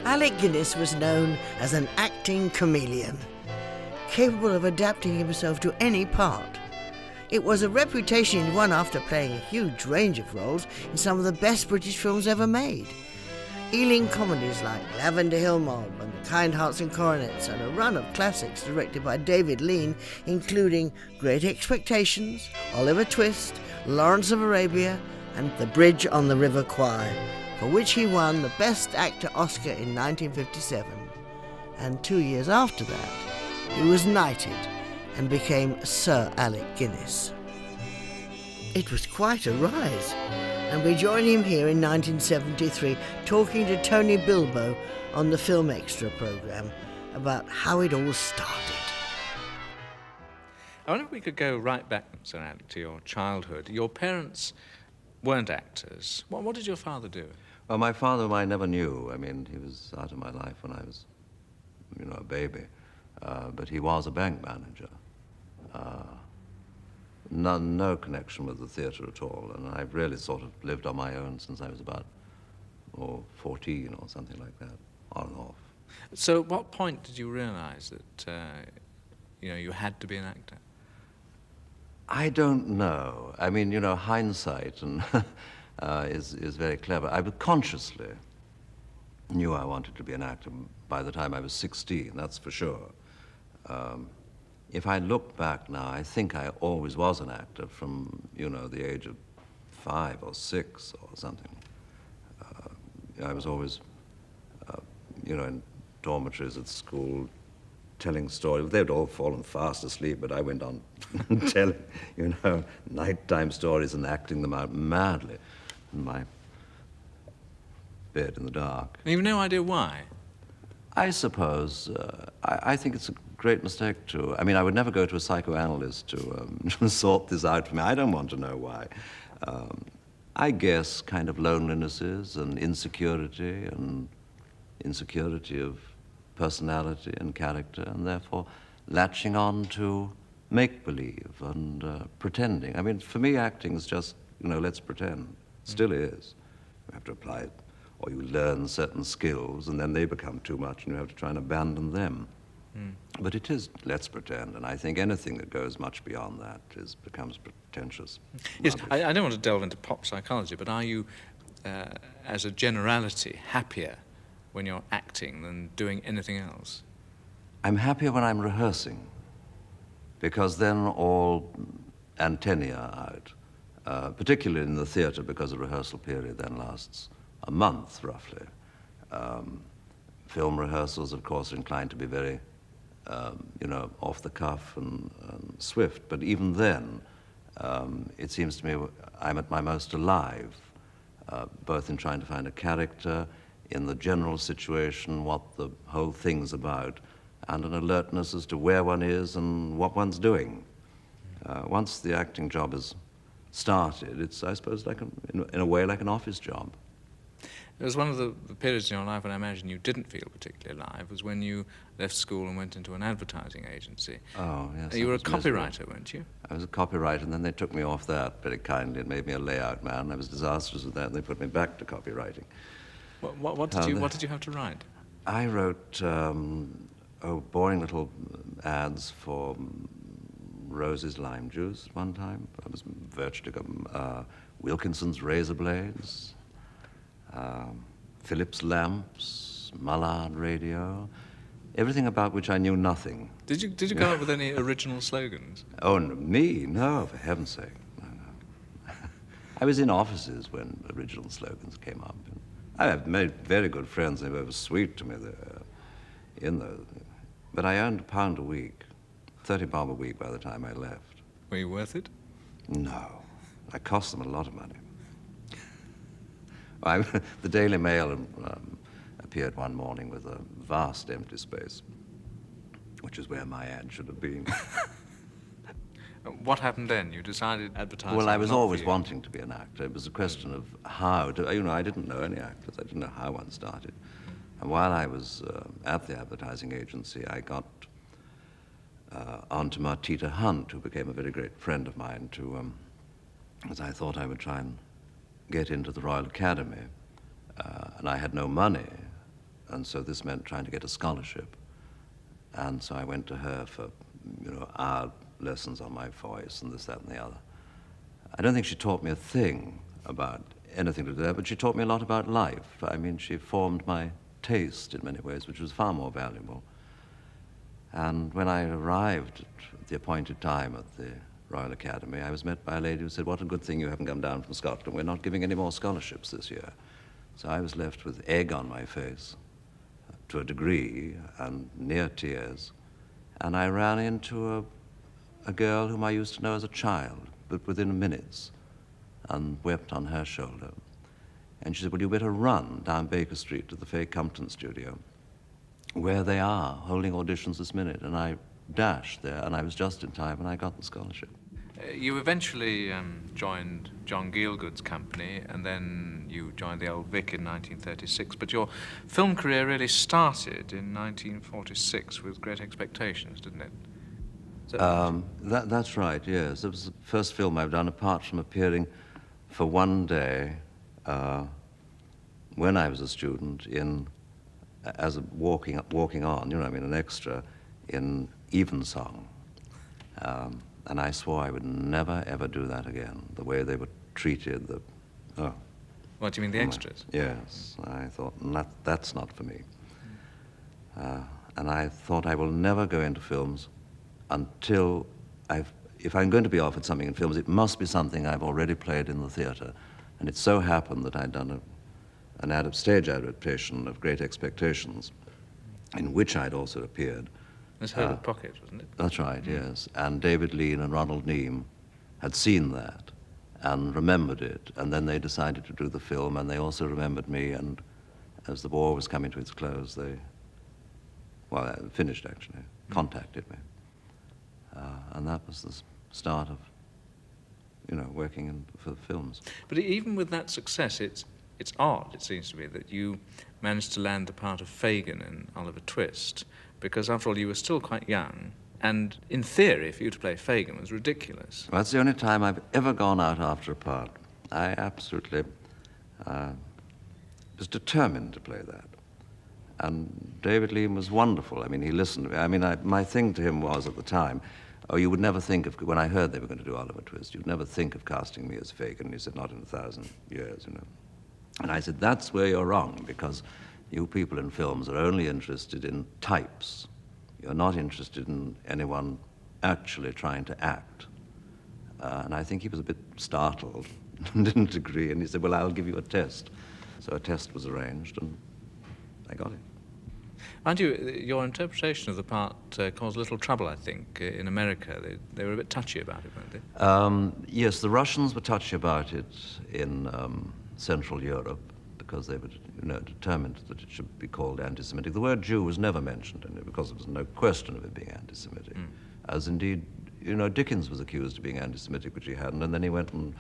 Alec Guinness was known as an acting chameleon, capable of adapting himself to any part. It was a reputation he won after playing a huge range of roles in some of the best British films ever made. Ealing comedies like Lavender Hill Mob and The Kind Hearts and Coronets, and a run of classics directed by David Lean, including Great Expectations, Oliver Twist, Lawrence of Arabia, and The Bridge on the River Kwai, for which he won the Best Actor Oscar in 1957. And 2 years after that, he was knighted and became Sir Alec Guinness. It was quite a rise, and we join him here in 1973 talking to Tony Bilbo on the Film Extra programme about how it all started. I wonder if we could go right back, Sir Alec, to your childhood. Your parents weren't actors. What did your father do? Well, my father I never knew. I mean, he was out of my life when I was, a baby. But he was a bank manager. No connection with the theatre at all, and I've really sort of lived on my own since I was about 14 or something like that, on and off. So at what point did you realise that you had to be an actor? I don't know. I mean, hindsight and is very clever. I consciously knew I wanted to be an actor by the time I was 16, that's for sure. If I look back now, I think I always was an actor from, the age of 5 or 6 or something. I was always, in dormitories at school, telling stories. They'd all fallen fast asleep, but I went on telling, nighttime stories and acting them out madly in my bed in the dark. And you've no idea why? I suppose, I think it's a great mistake to, I would never go to a psychoanalyst to sort this out for me. I don't want to know why. I guess kind of lonelinesses and insecurity of personality and character, and therefore latching on to make-believe and pretending. For me, acting is just, let's pretend. It still is. You have to apply it, or you learn certain skills, and then they become too much, and you have to try and abandon them. But it is, let's pretend, and I think anything that goes much beyond that becomes pretentious. Yes, I don't want to delve into pop psychology, but are you, as a generality, happier when you're acting than doing anything else? I'm happier when I'm rehearsing, because then all antennae are out, particularly in the theatre, because the rehearsal period then lasts a month, roughly. Film rehearsals, of course, are inclined to be very off the cuff and swift. But even then, it seems to me I'm at my most alive, both in trying to find a character, in the general situation, what the whole thing's about, and an alertness as to where one is and what one's doing. Once the acting job is started, it's, I suppose, like in a way, like an office job. It was one of the periods in your life when I imagine you didn't feel particularly alive, was when you left school and went into an advertising agency. Oh, yes. You were a copywriter, weren't you? I was a copywriter, and then they took me off that very kindly and made me a layout man. I was disastrous with that, and they put me back to copywriting. What did you have to write? I wrote boring little ads for Rose's lime juice at one time. I was virtually Wilkinson's razor blades, Philips lamps, Mullard radio, everything about which I knew nothing. Did you come up with any original slogans? Oh, me? No, for heaven's sake. No. I was in offices when original slogans came up. I have made very good friends, and they were sweet to me there. But I earned £1 a week, £30 a week by the time I left. Were you worth it? No. I cost them a lot of money. The Daily Mail appeared one morning with a vast empty space, which is where my ad should have been. What happened then? You decided advertising? Well, I was always wanting to be an actor. It was a question of how to, I didn't know any actors. I didn't know how one started. And while I was at the advertising agency, I got onto Martita Hunt, who became a very great friend of mine, as I thought I would try and get into the Royal Academy. And I had no money, and so this meant trying to get a scholarship. And so I went to her for, hour lessons on my voice and this, that, and the other. I don't think she taught me a thing about anything to do with that, but she taught me a lot about life. I mean, she formed my taste in many ways, which was far more valuable. And when I arrived at the appointed time at the Royal Academy, I was met by a lady who said, "What a good thing you haven't come down from Scotland. We're not giving any more scholarships this year." So I was left with egg on my face, to a degree, and near tears. And I ran into a girl whom I used to know as a child, but within minutes, and wept on her shoulder. And she said, "Well, you better run down Baker Street to the Faye Compton studio, where they are holding auditions this minute." And I dashed there, and I was just in time, and I got the scholarship. You eventually joined John Gielgud's company, and then you joined the Old Vic in 1936. But your film career really started in 1946 with Great Expectations, didn't it? That's right, yes. It was the first film I've done, apart from appearing for one day when I was a student as a walking on, an extra in Evensong. And I swore I would never, ever do that again, the way they were treated. What do you mean, the extras? Yes, I thought, that's not for me. And I thought I will never go into films until if I'm going to be offered something in films, it must be something I've already played in the theatre. And it so happened that I'd done an stage adaptation of Great Expectations, in which I'd also appeared. Miss Herbert Pocket, wasn't it? That's right, yes. And David Lean and Ronald Neame had seen that and remembered it, and then they decided to do the film, and they also remembered me, and as the war was coming to its close, finished actually, contacted me. And that was the start of, working for the films. But even with that success, it's odd, it seems to me, that you managed to land the part of Fagin in Oliver Twist, because after all, you were still quite young, and in theory, for you to play Fagin was ridiculous. Well, that's the only time I've ever gone out after a part. I absolutely was determined to play that. And David Lean was wonderful. I mean, he listened to me. I mean, my thing to him was at the time, you would never think of, when I heard they were going to do Oliver Twist, you'd never think of casting me as Fagin. He said, "Not in 1,000 years, And I said, "That's where you're wrong, because you people in films are only interested in types. You're not interested in anyone actually trying to act." And I think he was a bit startled and didn't agree. And he said, "Well, I'll give you a test." So a test was arranged, and I got it. Mind you, your interpretation of the part caused a little trouble, I think, in America. They were a bit touchy about it, weren't they? Yes, the Russians were touchy about it in Central Europe, because they were, determined that it should be called anti-Semitic. The word Jew was never mentioned in it, because there was no question of it being anti-Semitic. As indeed, Dickens was accused of being anti-Semitic, which he hadn't, and then he went and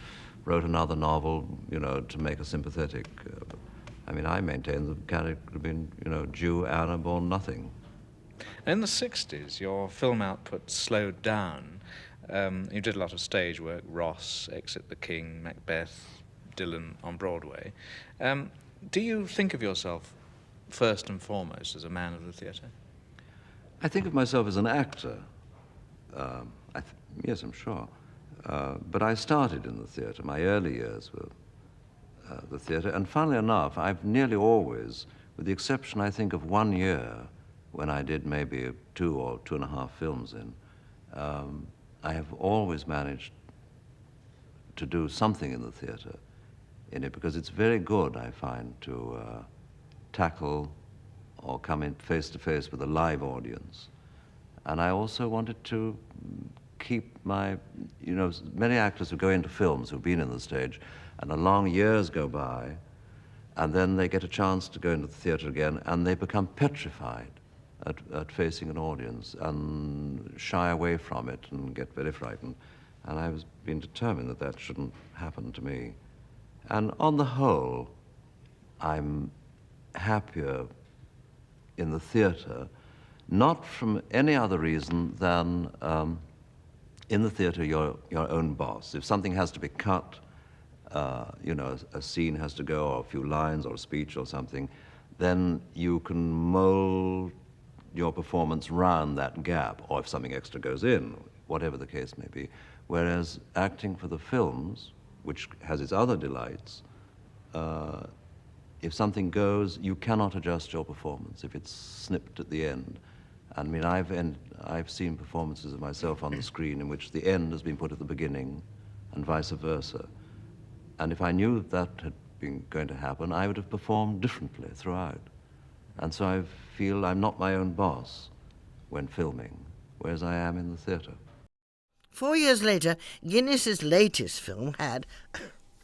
wrote another novel, to make a sympathetic. I maintain the character had been, Jew, Arab, or nothing. In the 60s, your film output slowed down. You did a lot of stage work, Ross, Exit the King, Macbeth, Dylan on Broadway. Do you think of yourself first and foremost as a man of the theatre? I think of myself as an actor. Yes, I'm sure. But I started in the theatre. My early years were the theatre. And funnily enough, I've nearly always, with the exception, I think, of 1 year when I did maybe 2 or 2.5 films in, I have always managed to do something in the theatre in it, because it's very good, I find, to tackle or come in face to face with a live audience. And I also wanted to keep many actors who go into films who've been in the stage, and long years go by, and then they get a chance to go into the theatre again, and they become petrified at facing an audience and shy away from it and get very frightened. And I was being determined that that shouldn't happen to me. And on the whole, I'm happier in the theatre, not from any other reason than in the theatre you're your own boss. If something has to be cut, a scene has to go, or a few lines or a speech or something, then you can mold your performance round that gap, or if something extra goes in, whatever the case may be. Whereas acting for the films, which has its other delights, if something goes, you cannot adjust your performance if it's snipped at the end. I mean, I've seen performances of myself on the screen in which the end has been put at the beginning and vice versa. And if I knew that had been going to happen, I would have performed differently throughout. And so I feel I'm not my own boss when filming, whereas I am in the theatre. 4 years later, Guinness's latest film had,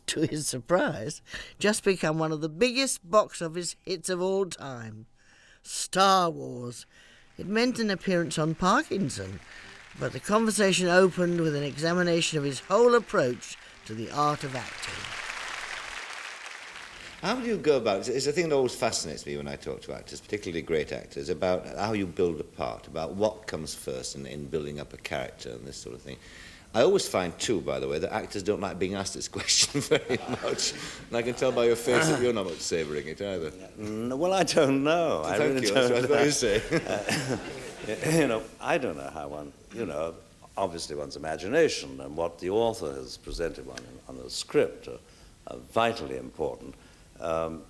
to his surprise, just become one of the biggest box office hits of all time. Star Wars. It meant an appearance on Parkinson, but the conversation opened with an examination of his whole approach to the art of acting. How do you go about it? It's a thing that always fascinates me when I talk to actors, particularly great actors, about how you build a part, about what comes first in building up a character and this sort of thing. I always find, too, by the way, that actors don't like being asked this question very much. And I can tell by your face that you're not much savouring it either. Well, I don't know. I Thank really you. don't That's what I thought you'd say. You know, I don't know how one, you know, obviously one's imagination and what the author has presented one on the script are vitally important.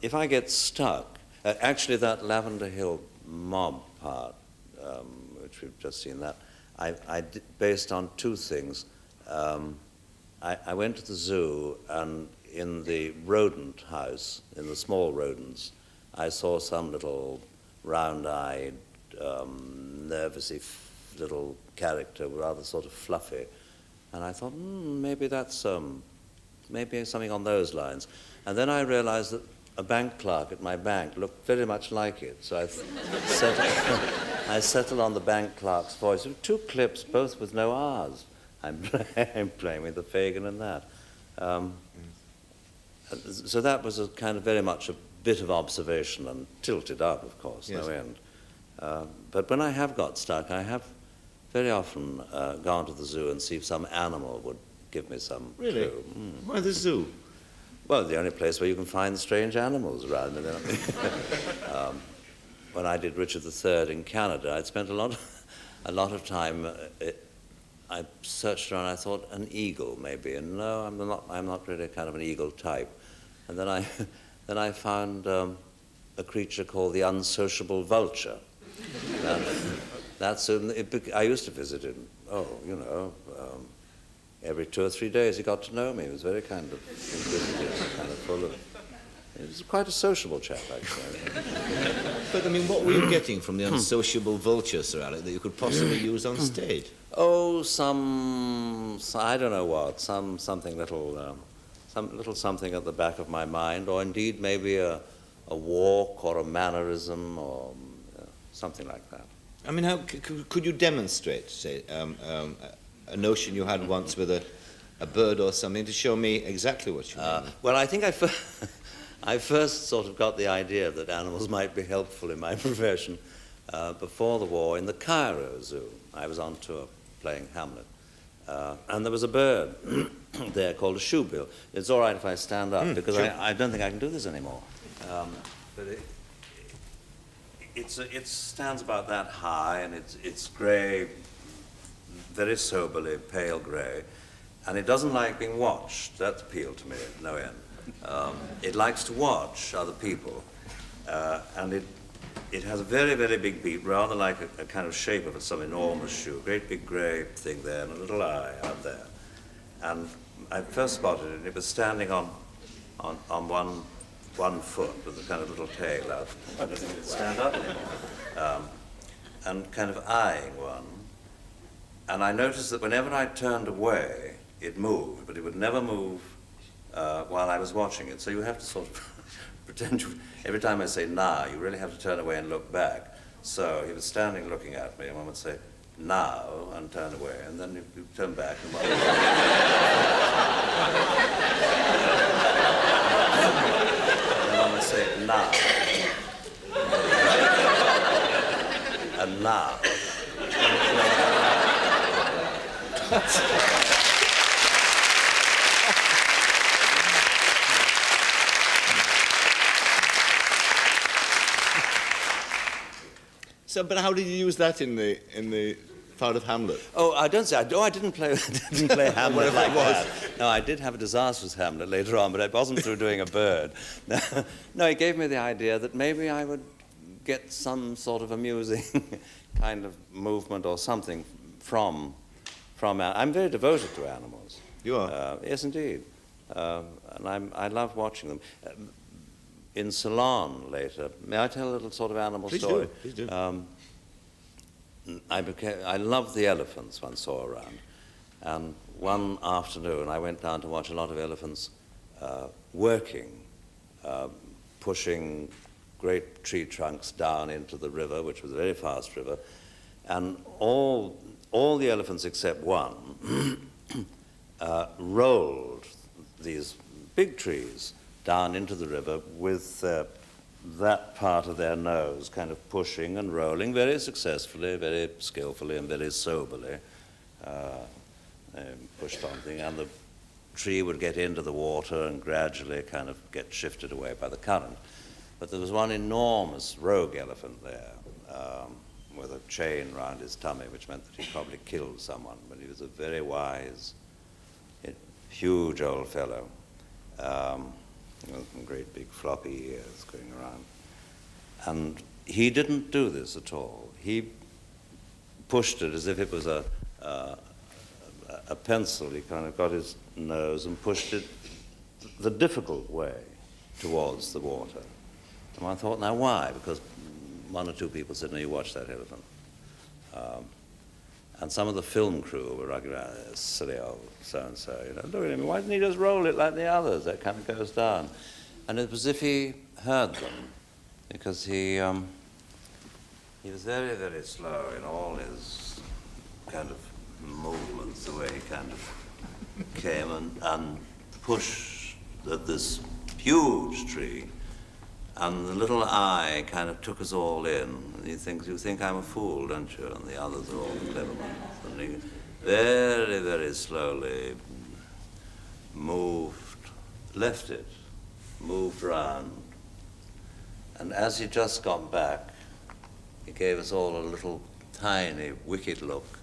If I get stuck, actually that Lavender Hill mob part, which we've just seen, that I did based on two things. I went to the zoo, and in the rodent house, in the small rodents, I saw some little round-eyed, nervousy little character, rather sort of fluffy, and I thought, maybe that's maybe something on those lines. And then I realized that a bank clerk at my bank looked very much like it, so I settled on the bank clerk's voice. There were two clips, both with no R's. I'm playing with the Fagin and that. So that was a kind of very much a bit of observation and tilted up, of course, Yes. no end. But when I have got stuck, I have very often gone to the zoo and see if some animal would give me some Really? clue. Why the zoo? Well, the only place where you can find strange animals around. When I did Richard III in Canada, I'd spent a lot of time. I searched around. I thought an eagle maybe, and no, I'm not really kind of an eagle type. And then I found a creature called the unsociable vulture. I used to visit him. Every 2 or 3 days he got to know me. He was very kind of inquisitive, kind of full of. He was quite a sociable chap, actually. But, I mean, what were you getting from the unsociable vulture, Sir Alec, that you could possibly use on stage? Oh, I don't know what, something little, some little something at the back of my mind, or indeed maybe a walk or a mannerism or something like that. I mean, how could you demonstrate, say, a notion you had once with a bird or something to show me exactly what you mean? Well, I think I first sort of got the idea that animals might be helpful in my profession before the war in the Cairo Zoo. I was on tour playing Hamlet, and there was a bird there called a shoebill. It's all right if I stand up because sure. I don't think I can do this anymore. But it stands about that high, and it's grey, very soberly pale grey, and it doesn't like being watched. That appealed to me at no end. It likes to watch other people, and it has a very, very big beak, rather like a kind of shape of some enormous shoe, great big grey thing there, and a little eye out there. And I first spotted it, and it was standing on one foot with a kind of little tail out. I don't think it would stand up anymore. And kind of eyeing one. And I noticed that whenever I turned away, it moved, but it would never move while I was watching it. So you have to sort of pretend every time I say now, you really have to turn away and look back. So he was standing looking at me, and one would say now and turn away, and then you turn back and one would and one would say now and now. So, but how did you use that in the part of Hamlet? Oh, I didn't play Hamlet like that. No, I did have a disastrous Hamlet later on, but it wasn't through doing a bird. No, it gave me the idea that maybe I would get some sort of amusing kind of movement or something from. I'm very devoted to animals. You are? Yes, indeed. And I love watching them. In Ceylon later, may I tell a little sort of animal story? Please do. I loved the elephants one saw around. And one afternoon, I went down to watch a lot of elephants working, pushing great tree trunks down into the river, which was a very fast river. And all the elephants except one rolled these big trees down into the river with that part of their nose kind of pushing and rolling very successfully, very skillfully, and very soberly. Pushed on thing, and the tree would get into the water and gradually kind of get shifted away by the current. But there was one enormous rogue elephant there with a chain round his tummy, which meant that he probably killed someone, but he was a very wise, huge old fellow. With some great big floppy ears going around. And he didn't do this at all. He pushed it as if it was a pencil. He kind of got his nose and pushed it the difficult way towards the water. And I thought, now why? Because one or two people said, no, you watch that elephant. And some of the film crew were like, silly old so-and-so, look at him, why didn't he just roll it like the others? That kind of goes down. And it was as if he heard them, because he was very, very slow in all his kind of movements, the way he kind of came and pushed at this huge tree. And the little eye kind of took us all in. And he thinks, you think I'm a fool, don't you? And the others are all the clever ones. And he very, very slowly left it, moved round. And as he just got back, he gave us all a little tiny, wicked look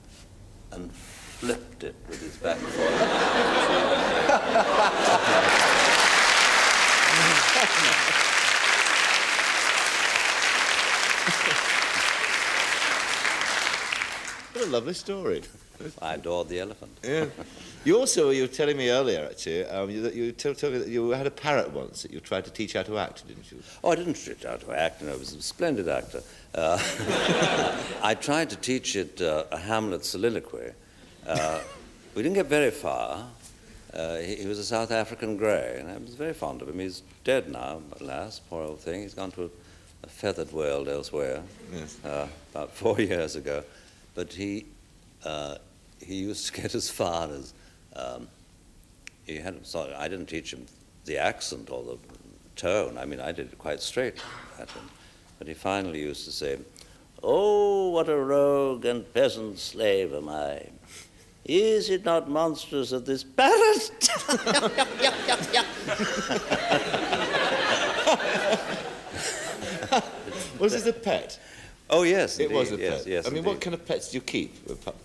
and flipped it with his back foot. What a lovely story. I adored the elephant. Yeah. You were telling me earlier, actually, that you told me that you had a parrot once that you tried to teach how to act, didn't you? Oh, I didn't teach it how to act. No, it was a splendid actor. I tried to teach it a Hamlet soliloquy. We didn't get very far. He was a South African grey, and I was very fond of him. He's dead now, alas, poor old thing. He's gone to a feathered world elsewhere. Yes. About 4 years ago. But he used to get as far as I didn't teach him the accent or the tone. I mean, I did it quite straight at him. But he finally used to say, "Oh, what a rogue and peasant slave am I! Is it not monstrous that this parrot?" Was this a pet? Oh, yes, It indeed. was a pet. Yes, I mean, indeed. what kind of pets do you keep?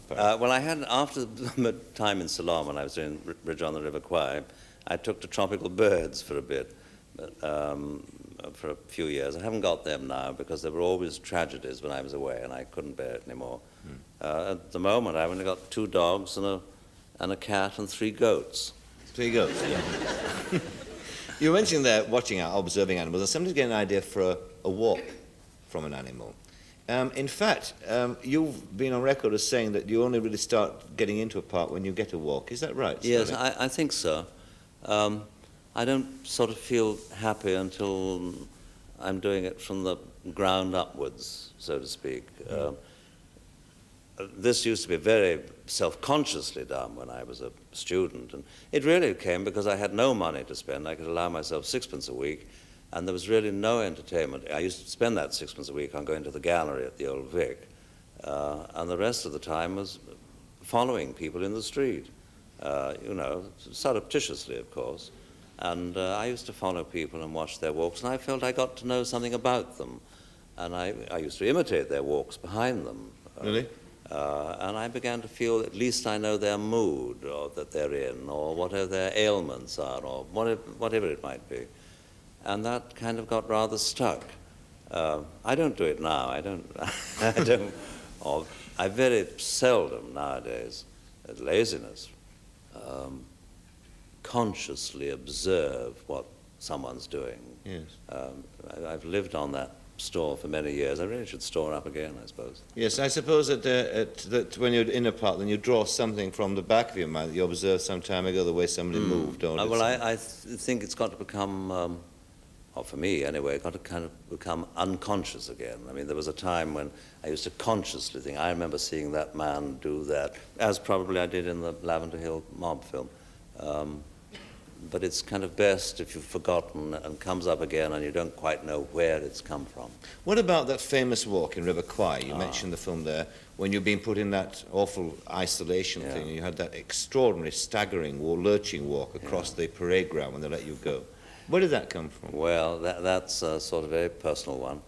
Well, I had, after the time in Ceylon when I was doing Bridge on the River Kwai, I took to tropical birds for a bit, for a few years. I haven't got them now because there were always tragedies when I was away and I couldn't bear it anymore. At the moment, I've only got 2 dogs and a cat and 3 goats. 3 goats, yeah. You were mentioning there watching out, observing animals, and somebody's getting an idea for a walk from an animal. In fact, you've been on record as saying that you only really start getting into a park when you get a walk. Is that right? Yes, I think so. I don't sort of feel happy until I'm doing it from the ground upwards, so to speak. This used to be very self-consciously done when I was a student, and it really came because I had no money to spend. I could allow myself 6pence a week, and there was really no entertainment. I used to spend that 6pence a week on going to the gallery at the Old Vic, and the rest of the time was following people in the street, surreptitiously, of course. And I used to follow people and watch their walks, and I felt I got to know something about them. and I used to imitate their walks behind them. Really? And I began to feel at least I know their mood, or that they're in, or whatever their ailments are, or whatever it might be. And that kind of got rather stuck. I don't do it now. I very seldom nowadays, laziness, consciously observe what someone's doing. Yes. I've lived on that store for many years. I really should store up again, I suppose. Yes, I suppose that when you're in a part, then you draw something from the back of your mind that you observed some time ago, the way somebody moved. Or Well, I think it's got to become, or for me anyway, got to kind of become unconscious again. I mean, there was a time when I used to consciously think, I remember seeing that man do that, as probably I did in the Lavender Hill mob film. But it's kind of best if you've forgotten and comes up again and you don't quite know where it's come from. What about that famous walk in River Kwai? You mentioned the film there, when you've been put in that awful isolation thing, and you had that extraordinary, staggering, lurching walk across the parade ground when they let you go. Where did that come from? Well, that's a sort of very personal one.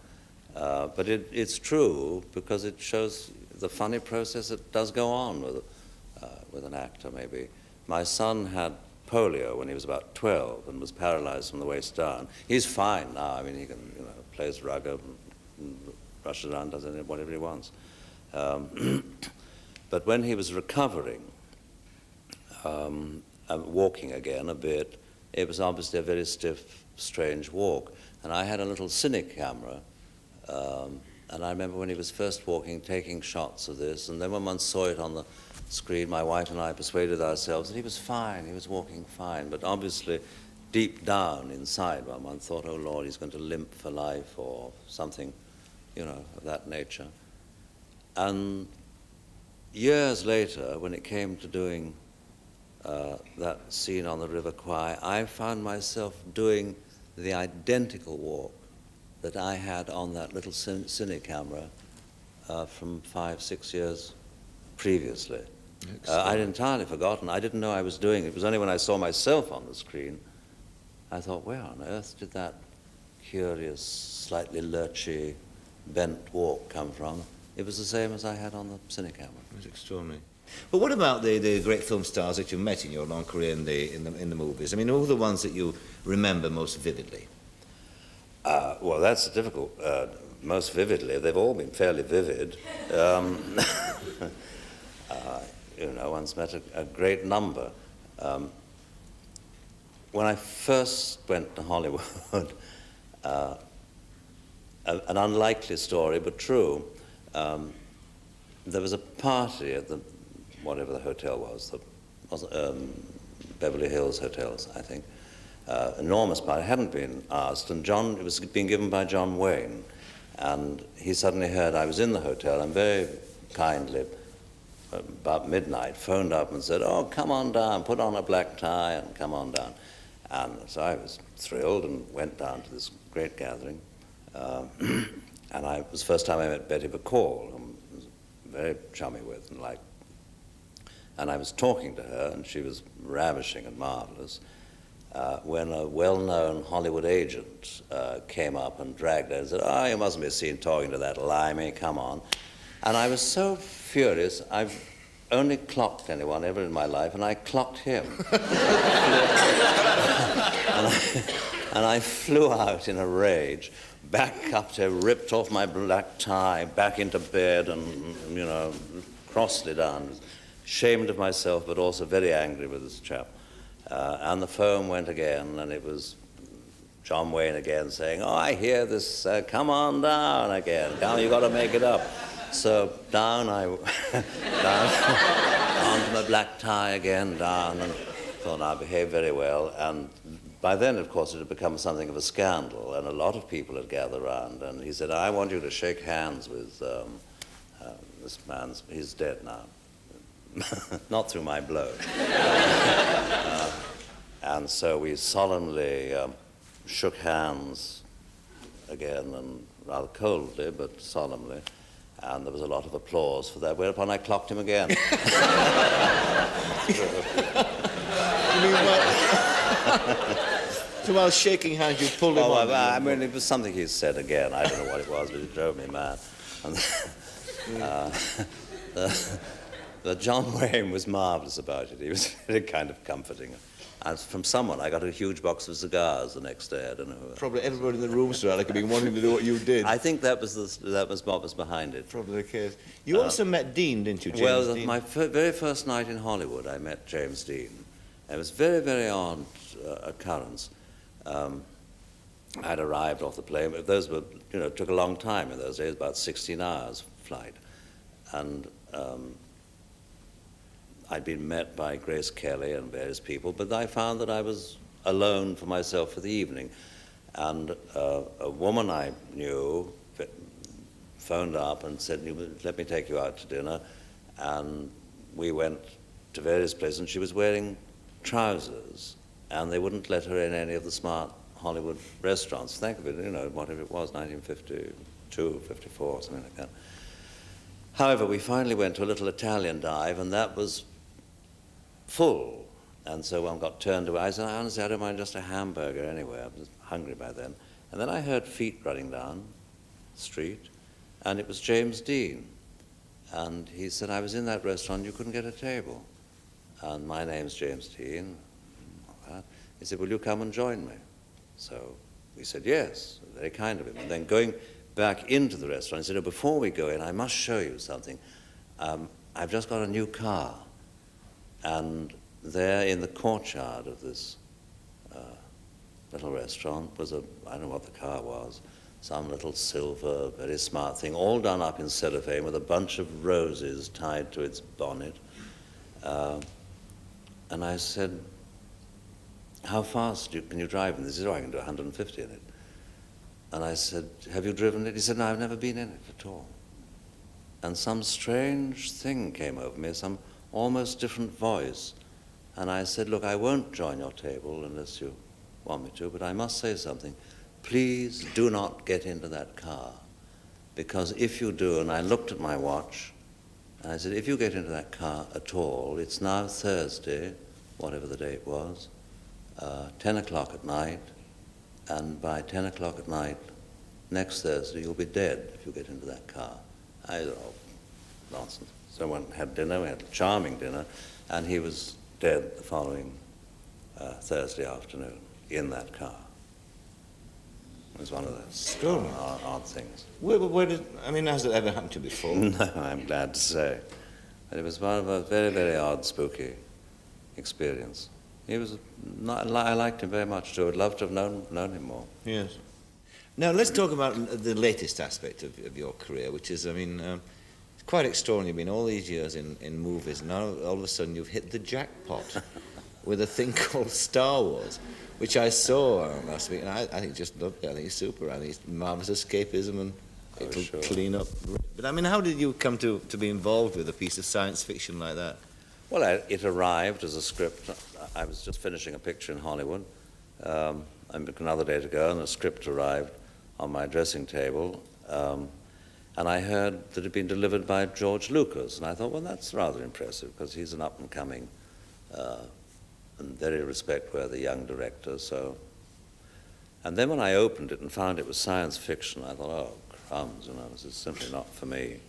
But it's true because it shows the funny process that does go on with an actor, maybe. My son had polio when he was about 12 and was paralyzed from the waist down. He's fine now. I mean, he can, plays rugby and rushes around, does whatever he wants. But when he was recovering, and walking again a bit, it was obviously a very stiff, strange walk. And I had a little cine camera, and I remember when he was first walking, taking shots of this, and then when one saw it on the screen, my wife and I persuaded ourselves that he was fine, he was walking fine, but obviously deep down inside one thought, oh Lord, he's going to limp for life or something, of that nature. And years later, when it came to doing that scene on the River Kwai, I found myself doing the identical walk that I had on that little cine camera from 5-6 years previously. I'd entirely forgotten. I didn't know I was doing it. It was only when I saw myself on the screen, I thought, where on earth did that curious, slightly lurchy, bent walk come from? It was the same as I had on the cine camera. It was extraordinary. But what about the great film stars that you've met in your long career in the movies? I mean, who are the ones that you remember most vividly? Well, that's difficult. Most vividly, they've all been fairly vivid. One's met a great number. When I first went to Hollywood, an unlikely story, but true, there was a party at whatever the hotel was, Beverly Hills Hotels, I think. Enormous party. I hadn't been asked, and it was being given by John Wayne, and he suddenly heard I was in the hotel, and very kindly, about midnight, phoned up and said, oh, come on down, put on a black tie and come on down. And so I was thrilled and went down to this great gathering. And it was the first time I met Betty Bacall, whom I was very chummy with and liked. And I was talking to her, and she was ravishing and marvelous, when a well-known Hollywood agent came up and dragged her and said, oh, you mustn't be seen talking to that limey, come on. And I was so furious, I've only clocked anyone ever in my life, and I clocked him. and I flew out in a rage, back up to, ripped off my black tie, back into bed, and, crossly down, ashamed of myself, but also very angry with this chap. And the phone went again, and it was John Wayne again saying, oh, I hear this, come on down again, come, you got to make it up. So down I onto my black tie again, down, and thought I behaved very well. And by then, of course, it had become something of a scandal, and a lot of people had gathered around. And he said, I want you to shake hands with this man. He's dead now. Not through my blow. And so we solemnly shook hands again, and rather coldly, but solemnly. And there was a lot of applause for that, whereupon I clocked him again. You mean, So while shaking hands, you pulled him on. I mean, it was something he said again. I don't know what it was, but it drove me mad. And, the John Wayne was marvellous about it. He was very kind of comforting. And from someone, I got a huge box of cigars the next day. I don't know who. Probably everybody in the room, Sir Alec, had been wanting to do what you did. I think that was what was behind it. Probably the case. You also met Dean, didn't you, James Dean? My very first night in Hollywood, I met James Dean. It was a very, very odd occurrence. I'd arrived off the plane, but those were, took a long time in those days, about 16 hours flight. And I'd been met by Grace Kelly and various people, but I found that I was alone for myself for the evening. And a woman I knew phoned up and said, let me take you out to dinner. And we went to various places, and she was wearing trousers, and they wouldn't let her in any of the smart Hollywood restaurants. Think of it, whatever it was, 1952, 54, something like that. However, we finally went to a little Italian dive, and that was full. And so one got turned away. I said, honestly, I don't mind just a hamburger anywhere. I was hungry by then. And then I heard feet running down the street, and it was James Dean. And he said, I was in that restaurant, you couldn't get a table. And my name's James Dean. He said, will you come and join me? So we said, yes, very kind of him. And then going back into the restaurant, he said, before we go in, I must show you something. I've just got a new car. And there in the courtyard of this little restaurant was I don't know what the car was, some little silver, very smart thing, all done up in cellophane with a bunch of roses tied to its bonnet. And I said, how fast can you drive in this? He said, I can do 150 in it. And I said, have you driven it? He said, no, I've never been in it at all. And some strange thing came over me, some almost different voice. And I said, look, I won't join your table unless you want me to, but I must say something. Please do not get into that car, because if you do, and I looked at my watch, and I said, if you get into that car at all, it's now Thursday, whatever the date was, 10 o'clock at night, and by 10 o'clock at night, next Thursday, you'll be dead if you get into that car. I said, oh, nonsense. So we had dinner, we had a charming dinner, and he was dead the following Thursday afternoon in that car. It was one of those odd things. Has it ever happened to you before? No, I'm glad to say. But it was one of a very, very odd, spooky experience. He was I liked him very much too. I'd love to have known him more. Yes. Now let's talk about the latest aspect of your career, which is, it's quite extraordinary. You've been all these years in movies, and now all of a sudden you've hit the jackpot with a thing called Star Wars, which I saw last week, and I think just loved it. I think it's super. I think it's marvelous escapism, and it'll clean up. But how did you come to be involved with a piece of science fiction like that? Well, it arrived as a script. I was just finishing a picture in Hollywood another day to go, and the script arrived on my dressing table. And I heard that it had been delivered by George Lucas, and I thought, well, that's rather impressive, because he's an up-and-coming and very respect-worthy young director. So, and then when I opened it and found it was science fiction, I thought, oh, crumbs, this is simply not for me.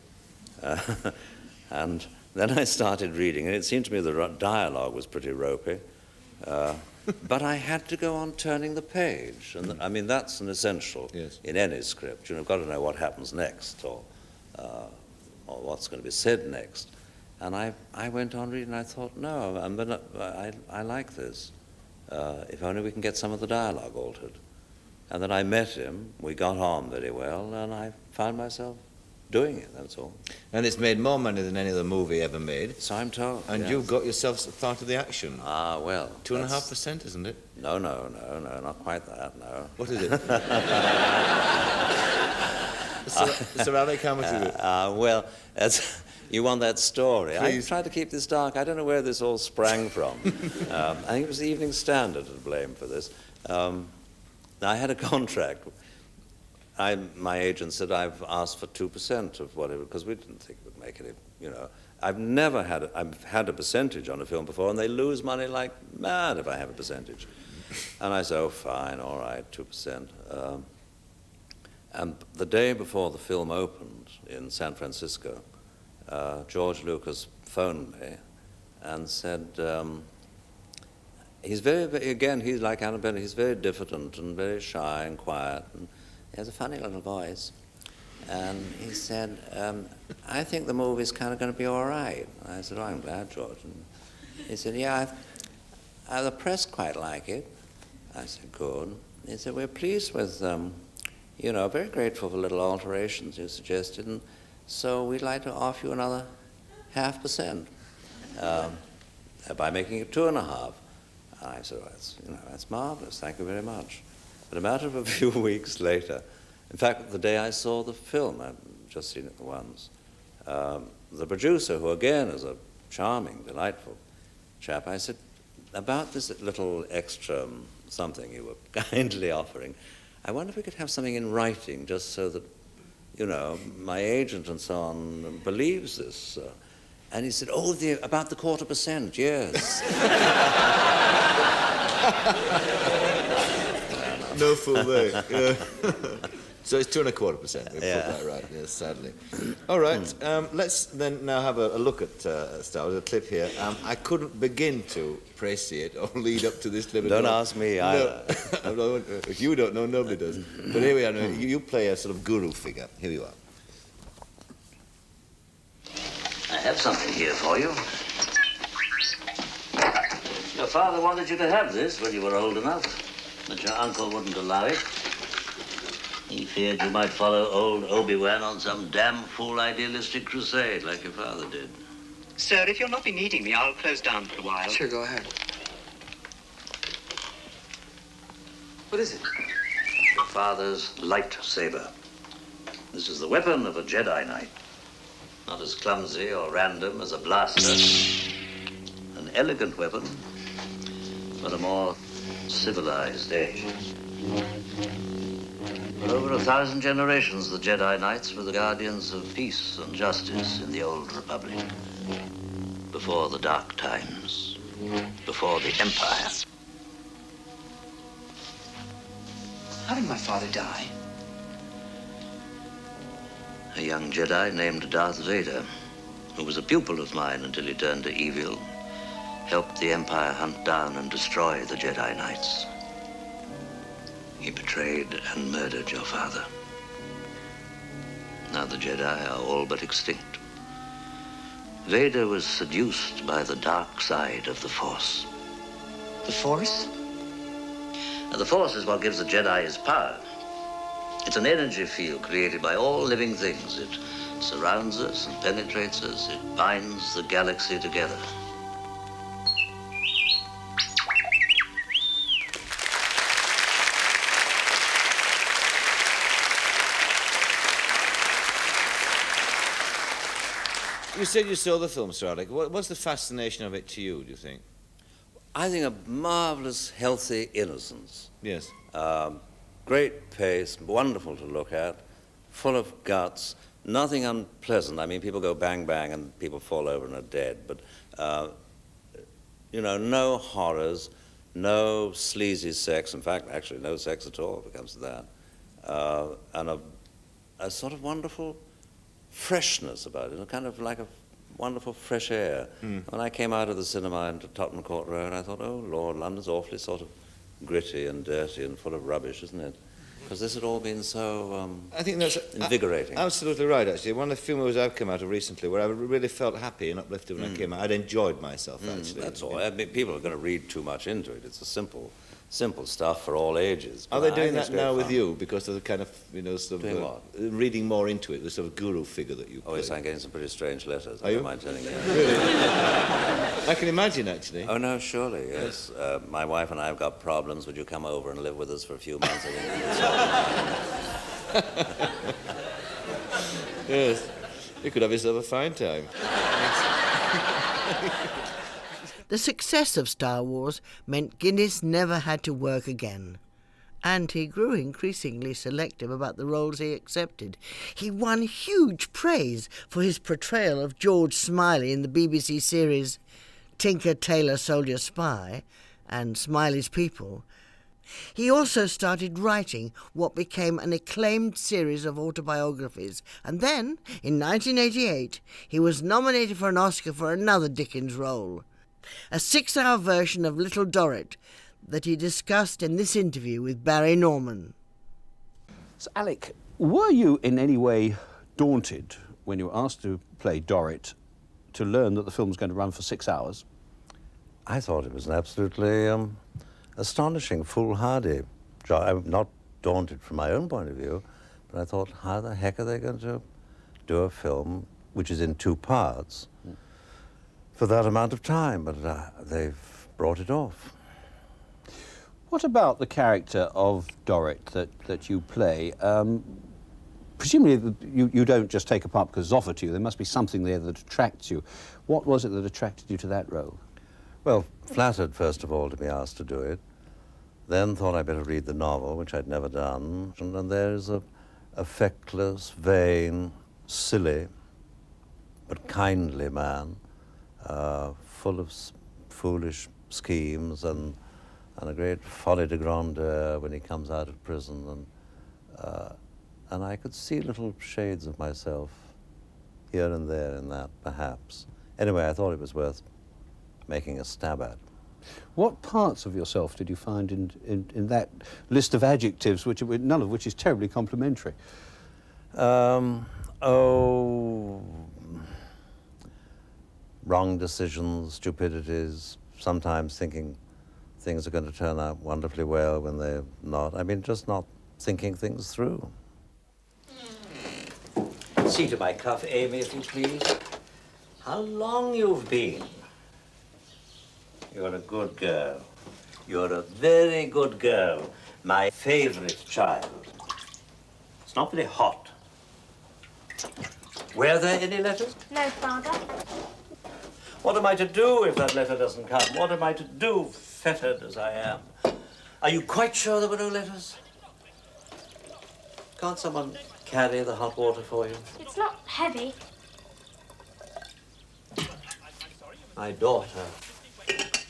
And then I started reading, and it seemed to me the dialogue was pretty ropey. But I had to go on turning the page. And that's an essential in any script. You've got to know what happens next, or what's going to be said next. And I went on reading, and I thought, no, I like this. If only we can get some of the dialogue altered. And then I met him, we got on very well, and I found myself doing it, that's all. And it's made more money than any other movie ever made. So I'm told. And you've got yourself part of the action. Ah, well. 2.5%, isn't it? No, not quite that, no. What is it? Sir Alec, how much is it? Well, you want that story. Please. I tried to keep this dark. I don't know where this all sprang from. I think it was the Evening Standard to blame for this. I had a contract. My agent said, I've asked for 2% of whatever, because we didn't think it would make any, I've had a percentage on a film before, and they lose money like mad if I have a percentage. And I said, oh, fine, all right, 2%. And the day before the film opened in San Francisco, George Lucas phoned me and said, he's again, he's like Alan Bennett, he's very diffident and very shy and quiet, and he has a funny little voice. And he said, I think the movie's kind of going to be all right. And I said, oh, I'm glad, George. And he said, yeah, the press quite like it. I said, good. He said, we're pleased with, very grateful for little alterations you suggested, and so we'd like to offer you another 0.5%, by making it 2.5. And I said, well, that's marvelous, thank you very much. But a matter of a few weeks later, in fact, the day I saw the film, I've just seen it once, the producer, who again is a charming, delightful chap, I said, about this little extra something you were kindly offering, I wonder if we could have something in writing just so that, my agent and so on believes this. And he said, oh, about the 0.25%, yes. No fool there. Yeah. So it's 2.25%. We Yeah. put that right. Yes, sadly. All right. Let's then now have a look at Star Wars. A clip here. I couldn't begin to appreciate or lead up to this clip. Don't ask me either. No, if you don't know, nobody does. But here we are. You play a sort of guru figure. Here you are. I have something here for you. Your father wanted you to have this when you were old enough, but your uncle wouldn't allow it. He feared you might follow old Obi-Wan on some damn fool idealistic crusade like your father did. Sir, if you'll not be needing me, I'll close down for a while. Sure, go ahead. What is it? Your father's lightsaber. This is the weapon of a Jedi Knight. Not as clumsy or random as a blaster. An elegant weapon for a more civilized age. For over 1,000 generations, the Jedi Knights were the guardians of peace and justice in the old Republic. Before the dark times. Before the Empire. How did my father die? A young Jedi named Darth Vader, who was a pupil of mine until he turned to evil, helped the Empire hunt down and destroy the Jedi Knights. He betrayed and murdered your father. Now the Jedi are all but extinct. Vader was seduced by the dark side of the Force. The Force? Now, the Force is what gives the Jedi his power. It's an energy field created by all living things. It surrounds us and penetrates us. It binds the galaxy together. You said you saw the film, Sir Alec. What's the fascination of it to you, do you think? I think a marvelous, healthy innocence. Yes. Great pace, wonderful to look at, full of guts, nothing unpleasant. I mean, people go bang, bang, and people fall over and are dead. But, no horrors, no sleazy sex. In fact, actually, no sex at all, if it comes to that. And a sort of wonderful freshness about it, kind of like a wonderful fresh air. When I came out of the cinema into Tottenham Court Road, I thought, oh, Lord, London's awfully sort of gritty and dirty and full of rubbish, isn't it? Because this had all been so I think that's invigorating. Absolutely right, actually. One of the few movies I've come out of recently where I really felt happy and uplifted when I came out. I'd enjoyed myself, actually. That's all. I mean, people are going to read too much into it. It's a simple stuff for all ages. Are But they I doing think that it's great now with fun. you because of the kind of, sort Doing of what? reading more into it, the sort of guru figure that you Oh, play? yes, I'm getting some pretty strange letters. Are I you? don't mind telling you. Really? I can imagine, actually. Oh, no, surely, yes. My wife and I have got problems. Would you come over and live with us for a few months? I think we can solve Yes. You could have yourself a fine time. The success of Star Wars meant Guinness never had to work again. And he grew increasingly selective about the roles he accepted. He won huge praise for his portrayal of George Smiley in the BBC series Tinker, Tailor, Soldier, Spy and Smiley's People, He also started writing what became an acclaimed series of autobiographies, and then, in 1988, he was nominated for an Oscar for another Dickens role, a 6-hour version of Little Dorrit that he discussed in this interview with Barry Norman. So, Alec, were you in any way daunted when you were asked to play Dorrit to learn that the film was going to run for 6 hours? I thought it was an absolutely astonishing, foolhardy job. I'm not daunted from my own point of view, but I thought, how the heck are they going to do a film which is in 2 parts for that amount of time? But they've brought it off. What about the character of Dorrit that you play? Presumably you don't just take a part because it's offered to you. There must be something there that attracts you. What was it that attracted you to that role? Well, flattered, first of all, to be asked to do it. Then thought I'd better read the novel, which I'd never done. And there's a feckless, vain, silly, but kindly man, full of foolish schemes and a great folie de grandeur when he comes out of prison. And I could see little shades of myself here and there in that, perhaps. Anyway, I thought it was worth making a stab at. What parts of yourself did you find in that list of adjectives, none of which is terribly complimentary? Wrong decisions, stupidities, sometimes thinking things are going to turn out wonderfully well when they're not. I mean, just not thinking things through. See to my cuff, Amy, if you please. How long you've been. You're a good girl. You're a very good girl. My favorite child. It's not very hot. Were there any letters? No, Father. What am I to do if that letter doesn't come? What am I to do, fettered as I am? Are you quite sure there were no letters? Can't someone carry the hot water for you? It's not heavy. My daughter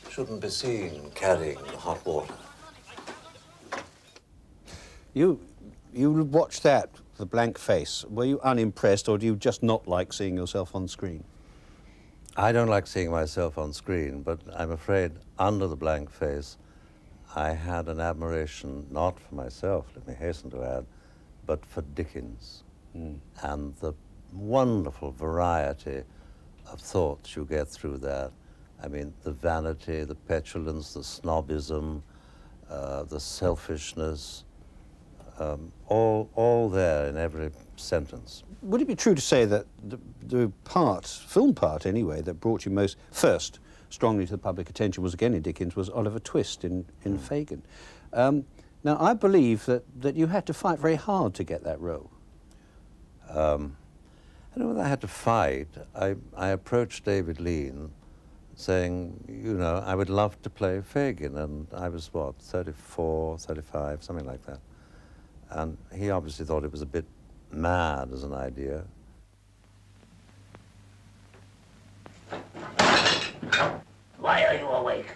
shouldn't be seen carrying the hot water. You watched that, the blank face. Were you unimpressed, or do you just not like seeing yourself on screen? I don't like seeing myself on screen, but I'm afraid under the blank face, I had an admiration, not for myself, let me hasten to add, but for Dickens and the wonderful variety of thoughts you get through that. I mean, the vanity, the petulance, the snobism, the selfishness, all there in every sentence. Would it be true to say that the film part anyway, that brought you most first strongly to the public attention was again in Dickens, was Oliver Twist in Fagin? Now, I believe that you had to fight very hard to get that role. I don't know whether I had to fight. I approached David Lean saying, you know, I would love to play Fagin, and I was, what, 34, 35, something like that. And he obviously thought it was a bit mad as an idea. Why are you awake?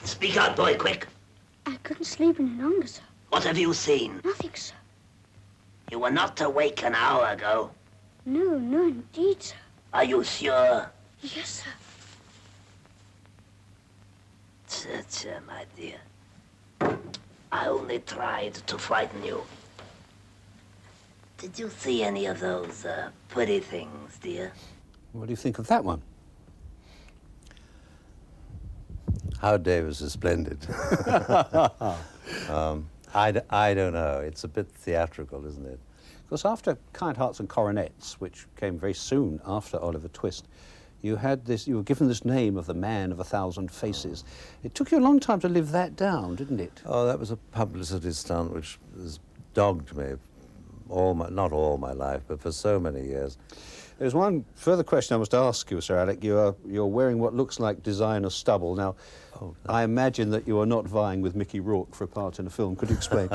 Speak out, boy, quick. I couldn't sleep any longer, sir. What have you seen? Nothing, sir. You were not awake an hour ago. No, no, indeed, sir. Are you sure? Yes, sir. My dear. I only tried to frighten you. Did you see any of those pretty things, dear? What do you think of that one? Howard Davis is splendid. I don't know. It's a bit theatrical, isn't it? Because after Kind Hearts and Coronets, which came very soon after Oliver Twist, you were given this name of the Man of 1,000 Faces. It took you a long time to live that down, didn't it? Oh, that was a publicity stunt which has dogged me not all my life, but for so many years. There's one further question I must ask you, Sir Alec. You're wearing what looks like designer stubble. Now, I imagine that you are not vying with Mickey Rourke for a part in a film. Could you explain?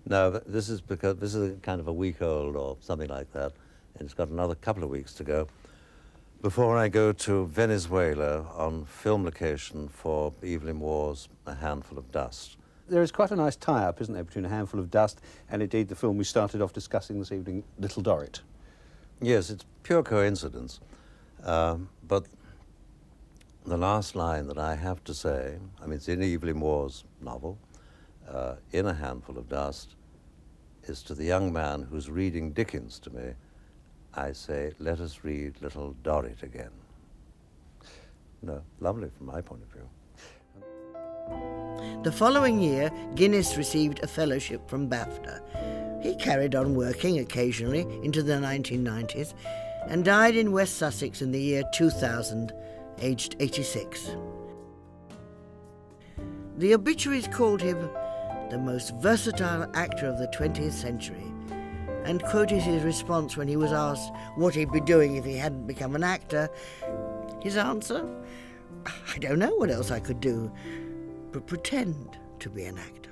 No, this is because this is kind of a week old or something like that, and it's got another couple of weeks to go. Before I go to Venezuela on film location for Evelyn Waugh's A Handful of Dust. There is quite a nice tie-up, isn't there, between A Handful of Dust and indeed the film we started off discussing this evening, Little Dorrit. Yes, it's pure coincidence. But the last line that I have to say, I mean, it's in Evelyn Waugh's novel, in A Handful of Dust, is to the young man who's reading Dickens to me. I say, let us read Little Dorrit again. No, lovely from my point of view. The following year, Guinness received a fellowship from BAFTA. He carried on working occasionally into the 1990s and died in West Sussex in the year 2000, aged 86. The obituaries called him the most versatile actor of the 20th century and quoted his response when he was asked what he'd be doing if he hadn't become an actor. His answer? I don't know what else I could do but pretend to be an actor.